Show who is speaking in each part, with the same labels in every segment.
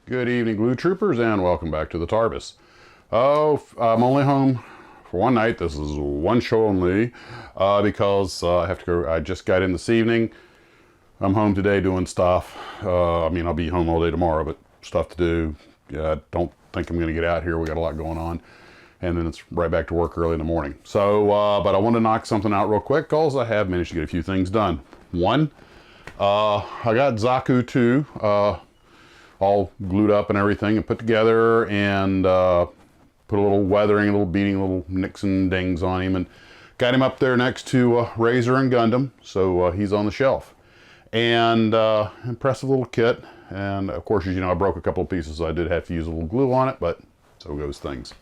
Speaker 1: Good evening, Glue Troopers, and welcome back to the Tarbis. Oh, I'm only home for one night. This is one show only because I have to go. I just got in this evening. I'm home today doing stuff. I mean, I'll be home all day tomorrow, but stuff to do. I don't think I'm going to get out here. We got a lot going on. And then it's right back to work early in the morning. So, but I want to knock something out real quick because I have managed to get a few things done. One, I got Zaku 2. All glued up and everything and put together, and put a little weathering, a little beading, a little nicks and dings on him, and got him up there next to Razor and Gundam, so he's on the shelf. And impressive little kit, and of course, as you know, I broke a couple of pieces, so I did have to use a little glue on it, but so goes things.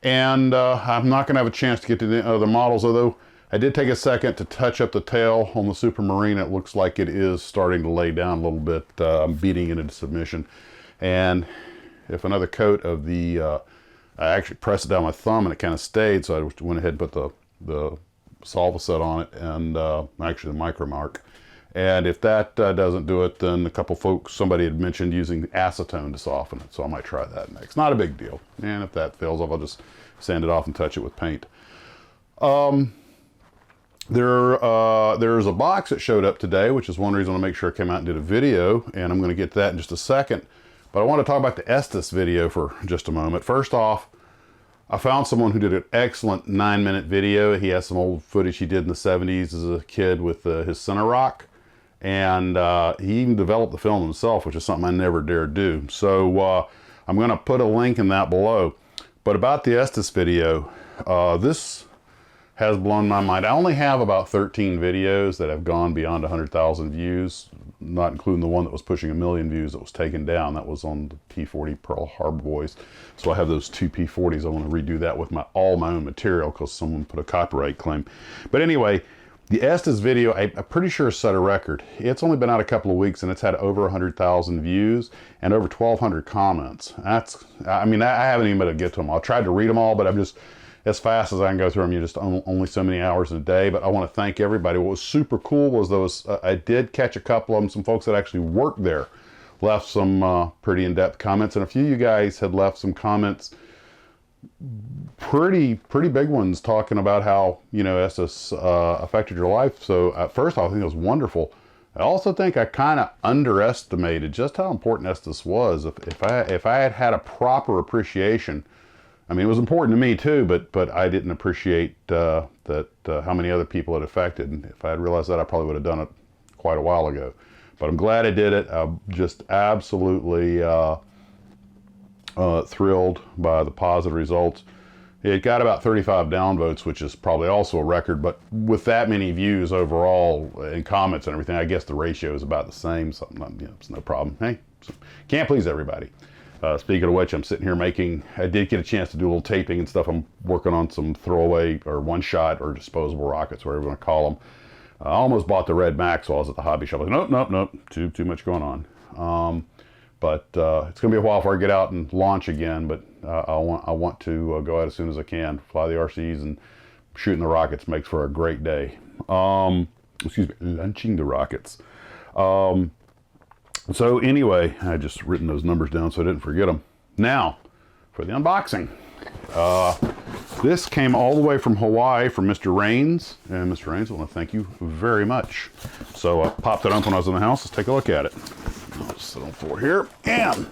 Speaker 1: And I'm not going to have a chance to get to the other models, although I did take a second to touch up the tail on the Supermarine. It looks like it is starting to lay down a little bit. I'm beating it into submission. And if another coat of the, I actually pressed it down my thumb and it kind of stayed, so I went ahead and put the Salva set on it, and actually the Micro Mark. And if that doesn't do it, then a couple folks, somebody had mentioned using acetone to soften it, so I might try that next. Not a big deal. And if that fails off, I'll just sand it off and touch it with paint. There's a box that showed up today, which is one reason I want to make sure I came out and did a video, and I'm going to get to that in just a second. But I want to talk about the Estes video for just a moment. First off, I found someone who did an excellent 9-minute video. He has some old footage he did in the 70s as a kid with his Center Rock, and he even developed the film himself, which is something I never dared do. So I'm going to put a link in that below. But about the Estes video, this has blown my mind. I only have about 13 videos that have gone beyond 100,000 views, not including the one that was pushing 1 million views that was taken down. That was on the P40 Pearl Harbor Boys. So I have those 2 P40s. I want to redo that with all my own material because someone put a copyright claim. But anyway, the Estes video, I'm pretty sure set a record. It's only been out a couple of weeks and it's had over 100,000 views and over 1,200 comments. I mean, I haven't even been able to get to them. I tried to read them all, but I'm just, as fast as I can go through them, you just only so many hours in a day. But I want to thank everybody. What was super cool was those, I did catch a couple of them, some folks that actually worked there left some pretty in-depth comments, and a few of you guys had left some comments, pretty big ones, talking about how, you know, Estes affected your life. So at first I think it was wonderful. I also think I kind of underestimated just how important Estes was. If I had had a proper appreciation, I mean, it was important to me too, but I didn't appreciate how many other people it affected. And if I had realized that, I probably would have done it quite a while ago. But I'm glad I did it. I'm just absolutely thrilled by the positive results. It got about 35 downvotes, which is probably also a record, but with that many views overall and comments and everything, I guess the ratio is about the same. So, you know, it's no problem. Hey, can't please everybody. Speaking of which, I'm sitting here I did get a chance to do a little taping and stuff. I'm working on some throwaway or one-shot or disposable rockets, whatever you want to call them. I almost bought the Red Max while I was at the hobby shop. I was like, nope, too much going on. But it's going to be a while before I get out and launch again, but I want to go out as soon as I can. Fly the RCs, and shooting the rockets makes for a great day. Excuse me, launching the rockets. So anyway, I just written those numbers down so I didn't forget them. Now, for the unboxing. This came all the way from Hawaii from Mr. Rains. And Mr. Rains, I want to thank you very much. So I popped it up when I was in the house. Let's take a look at it. I'll just sit on the floor here. And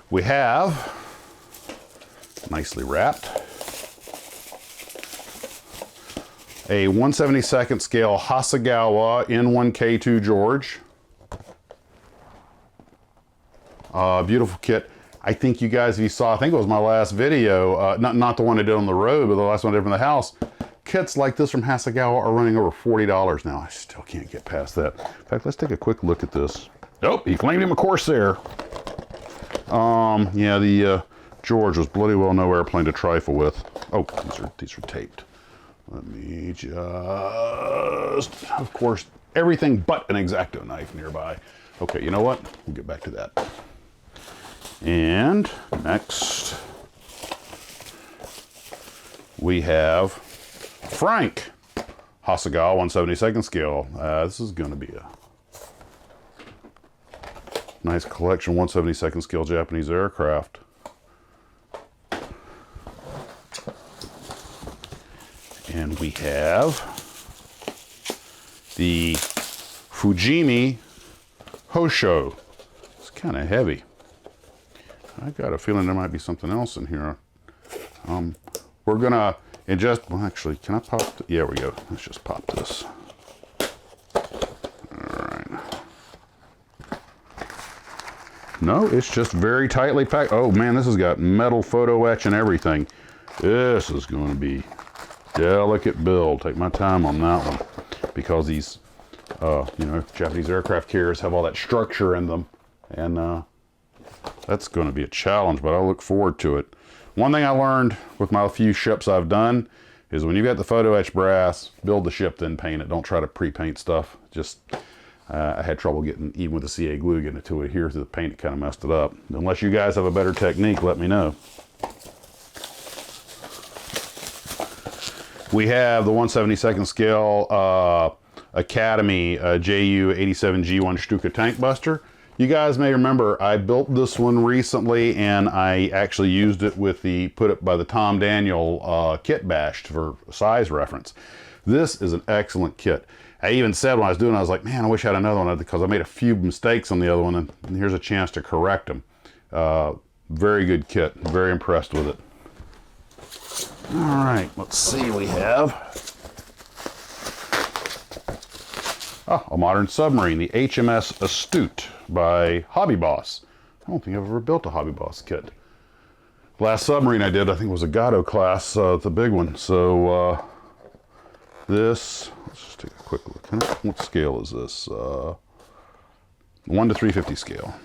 Speaker 1: we have, nicely wrapped, a 1/72nd scale Hasegawa N1K2 George. Beautiful kit. I think you guys, if you saw, I think it was my last video, not the one I did on the road, but the last one I did from the house. Kits like this from Hasegawa are running over $40 now. I still can't get past that. In fact, let's take a quick look at this. Oh, he claimed him a Corsair. Yeah, the George was bloody well no airplane to trifle with. Oh, these are taped. Let me just, of course, everything but an X-Acto knife nearby. Okay, you know what? We'll get back to that. And next, we have Frank Hasegawa 1/72nd scale. This is going to be a Nice collection, 1/72 scale Japanese aircraft. And we have the Fujimi Hosho. It's kind of heavy. I got a feeling there might be something else in here. We're gonna ingest, well actually, can I pop, yeah, we go. Let's just pop this. All right. No, it's just very tightly packed. Oh man, this has got metal photo etch and everything. This is gonna be delicate build. Take my time on that one because these, you know, Japanese aircraft carriers have all that structure in them, and that's going to be a challenge, but I look forward to it. One thing I learned with my few ships I've done is when you've got the photo etch brass, build the ship, then paint it. Don't try to pre-paint stuff. Just, I had trouble getting, even with the CA glue, getting it to adhere to the paint. It kind of messed it up. Unless you guys have a better technique, let me know. We have the 1/72 scale Academy JU 87G1 Stuka tank buster. You guys may remember I built this one recently, and I actually used it with the, put it by the Tom Daniel kit bashed for size reference. This is an excellent kit. I even said when I was doing it, I was like, man, I wish I had another one because I made a few mistakes on the other one, and here's a chance to correct them. Very good kit. Very impressed with it. All right, let's see, we have a modern submarine, the HMS Astute by Hobby Boss. I don't think I've ever built a Hobby Boss kit. Last submarine I did, I think, was a Gato class, the big one. So this, let's just take a quick look. What scale is this? 1 to 350 scale.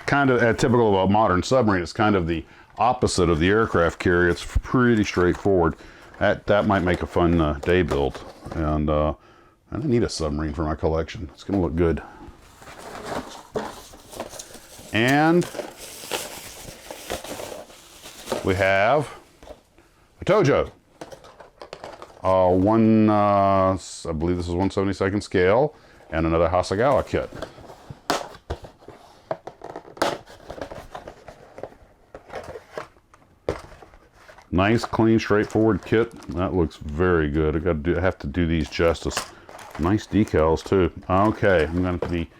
Speaker 1: Kind of typical of a modern submarine. It's kind of the opposite of the aircraft carrier. It's pretty straightforward. That might make a fun day build. And I need a submarine for my collection. It's going to look good. And we have a Tojo. I believe this is 1/72 scale, and another Hasegawa kit. Nice, clean, straightforward kit. That looks very good. I have to do these justice. Nice decals too. Okay, I'm going to be.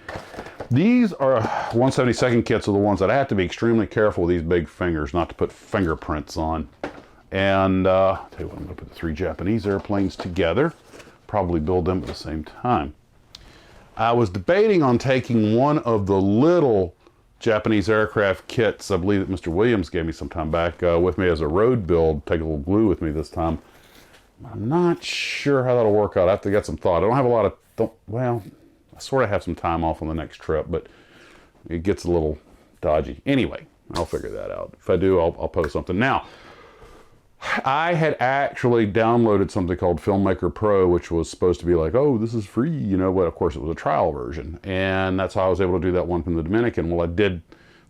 Speaker 1: These are 1/72 kits are the ones that I have to be extremely careful with these big fingers, not to put fingerprints on. And tell you what, I'm going to put the 3 Japanese airplanes together. Probably build them at the same time. I was debating on taking one of the little Japanese aircraft kits, I believe that Mr. Williams gave me some time back, with me as a road build. Take a little glue with me this time. I'm not sure how that'll work out. I have to get some thought. I don't have a lot of, well, I sort of have some time off on the next trip, but it gets a little dodgy. Anyway, I'll figure that out. If I do, I'll post something. Now, I had actually downloaded something called Filmmaker Pro, which was supposed to be like, oh, this is free, you know, but of course it was a trial version. And that's how I was able to do that one from the Dominican. Well, I did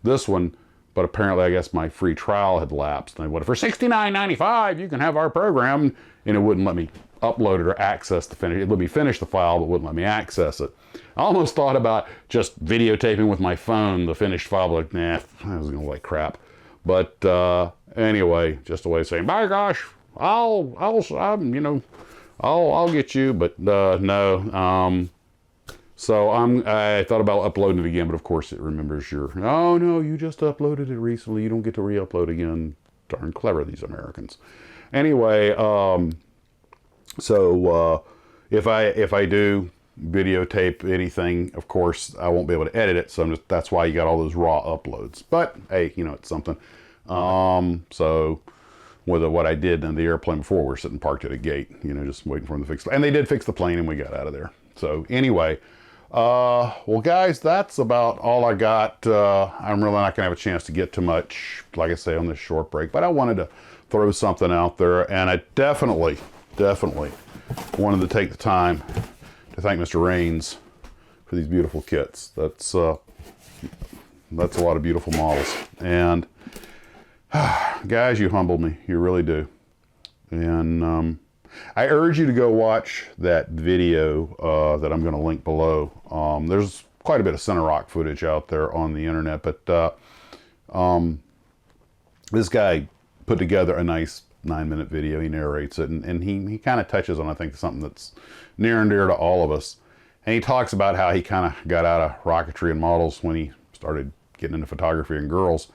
Speaker 1: this one, but apparently I guess my free trial had lapsed. And I went, for $69.95, you can have our program. And it wouldn't let me upload it or access the finish. It let me finish the file, but wouldn't let me access it. I almost thought about just videotaping with my phone the finished file, but like, nah, I was gonna look like crap. But anyway, just a way of saying, by gosh, I'll get you, but no. So I thought about uploading it again, but of course it remembers your, oh no, you just uploaded it recently. You don't get to re-upload again. Darn clever, these Americans. Anyway, so if I do videotape anything, of course I won't be able to edit it, so that's why you got all those raw uploads. But hey, you know, it's something. So with what I did in the airplane before, we're sitting parked at a gate, you know, just waiting for them to fix it. And they did fix the plane, and we got out of there. So anyway, well guys, that's about all I got. I'm really not gonna have a chance to get too much, like I say, on this short break, but I wanted to throw something out there, and I definitely wanted to take the time to thank Mr. Raines for these beautiful kits. That's a lot of beautiful models. And guys, you humbled me. You really do. And I urge you to go watch that video that I'm going to link below. There's quite a bit of center rock footage out there on the internet, but this guy put together a nice 9-minute video. He narrates it, and he kind of touches on, I think, something that's near and dear to all of us. And he talks about how he kind of got out of rocketry and models when he started getting into photography and girls.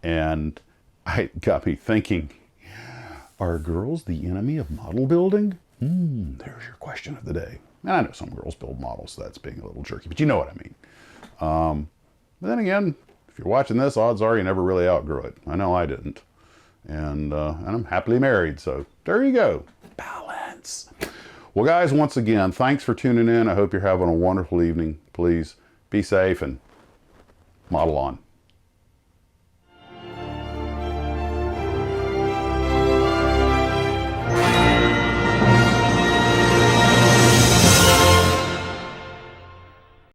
Speaker 1: And it got me thinking, are girls the enemy of model building? There's your question of the day. And I know some girls build models, so that's being a little jerky, but you know what I mean. But then again, if you're watching this, odds are you never really outgrew it. I know I didn't. And I'm happily married, so there you go. Balance. Well, guys, once again, thanks for tuning in. I hope you're having a wonderful evening. Please be safe and model on.